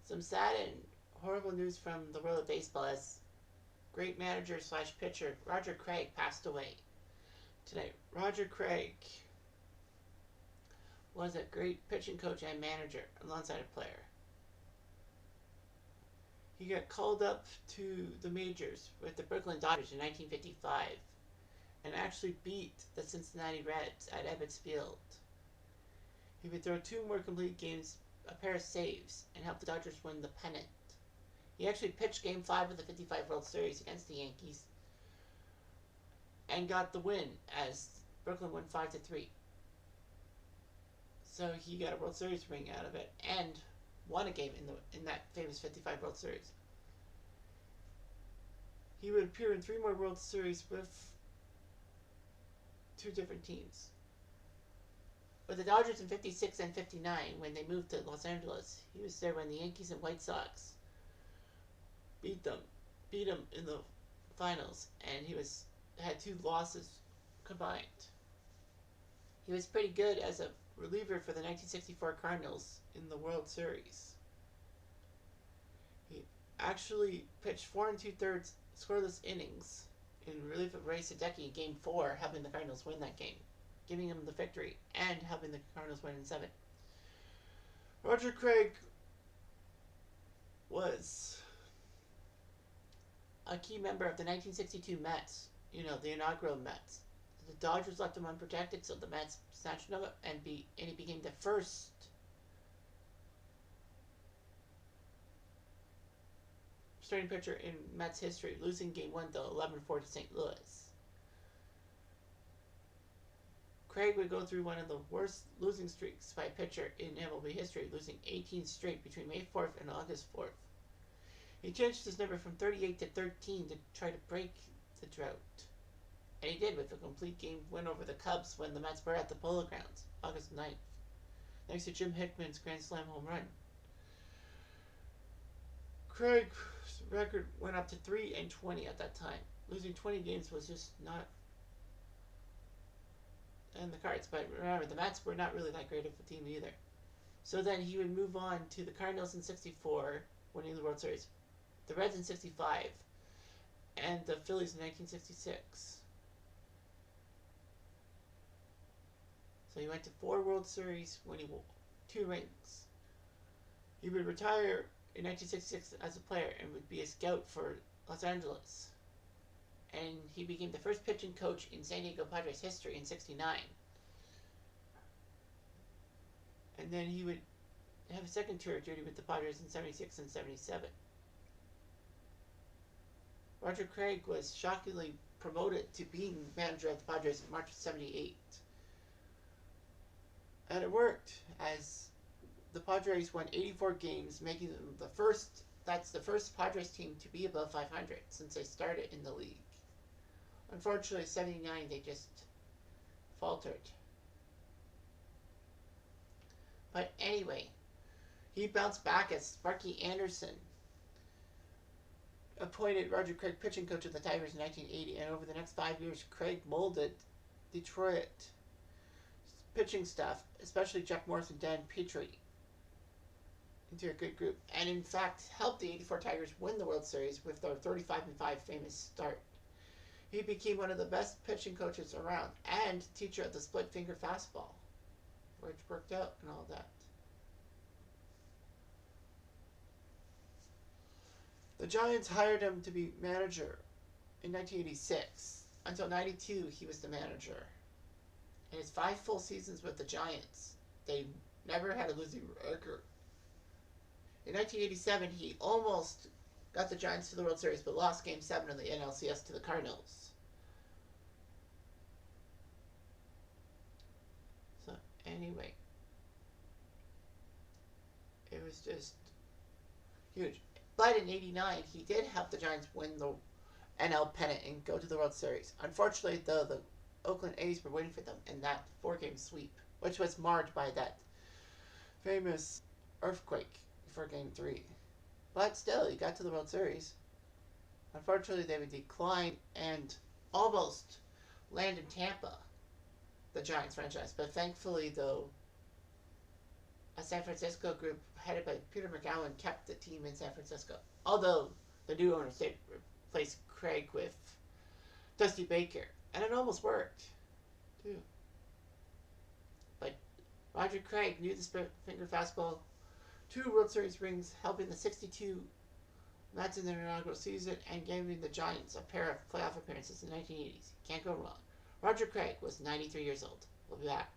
Some sad and horrible news from the world of baseball as great manager slash pitcher Roger Craig passed away tonight. Roger Craig was a great pitching coach and manager alongside a player. He got called up to the majors with the Brooklyn Dodgers in 1955 and actually beat the Cincinnati Reds at Ebbets Field. He would throw two more complete games, a pair of saves, and help the Dodgers win the pennant. He actually pitched Game 5 of the 55 World Series against the Yankees and got the win as Brooklyn won 5-3. So he got a World Series ring out of it and won a game in that famous 55 World Series. He would appear in 3 more World Series with 2 different teams. With the Dodgers in 56 and 59, when they moved to Los Angeles, he was there when the Yankees and White Sox beat him in the finals, and he had 2 losses combined. He was pretty good as a reliever for the 1964 Cardinals in the World Series. He actually pitched 4 2/3 scoreless innings in relief of Ray Sadecki in Game 4, helping the Cardinals win that game, giving him the victory and helping the Cardinals win in 7. Roger Craig was a key member of the 1962 Mets, the inaugural Mets. The Dodgers left him unprotected, so the Mets snatched him up and he became the first starting pitcher in Mets history, losing Game 1 though 11-4 to St. Louis. Craig would go through one of the worst losing streaks by a pitcher in MLB history, losing 18 straight between May 4th and August 4th. He changed his number from 38 to 13 to try to break the drought. And he did with a complete game win over the Cubs when the Mets were at the Polo Grounds, August 9th, thanks to Jim Hickman's Grand Slam home run. Craig's record went up to 3-20 at that time. Losing 20 games was just not in the cards. But remember, the Mets were not really that great of a team either. So then he would move on to the Cardinals in 64, winning the World Series, the Reds in 65, and the Phillies in 1966. So he went to 4 World Series, winning 2 rings. He would retire in 1966 as a player and would be a scout for Los Angeles. And he became the first pitching coach in San Diego Padres history in 69. And then he would have a second tour of duty with the Padres in 76 and 77. Roger Craig was shockingly promoted to being manager of the Padres in March of 78. And it worked, as the Padres won 84 games, making them the first Padres team to be above 500 since they started in the league. Unfortunately, 79, they just faltered. But anyway, he bounced back as Sparky Anderson appointed Roger Craig pitching coach of the Tigers in 1980, and over the next 5 years, Craig molded Detroit pitching staff, especially Jack Morris and Dan Petrie, into a good group, and in fact helped the 84 Tigers win the World Series with their 35-5 famous start. He became one of the best pitching coaches around and teacher of the split finger fastball, which worked out and all that. The Giants hired him to be manager in 1986. Until 92, he was the manager. In his 5 full seasons with the Giants, they never had a losing record. In 1987, he almost got the Giants to the World Series, but lost Game 7 of the NLCS to the Cardinals. So, anyway, it was just huge. But in 89, he did help the Giants win the NL pennant and go to the World Series. Unfortunately, though, the Oakland A's were waiting for them in that 4-game sweep, which was marred by that famous earthquake before Game 3. But still, he got to the World Series. Unfortunately, they would decline and almost land in Tampa, the Giants franchise. But thankfully, though, a San Francisco group headed by Peter McGowan kept the team in San Francisco. Although the new owner replaced Craig with Dusty Baker, and it almost worked too. But Roger Craig knew the finger fastball, 2 World Series rings, helping the '62 Mets in their inaugural season, and giving the Giants a pair of playoff appearances in the 1980s. Can't go wrong. Roger Craig was 93 years old. We'll be back.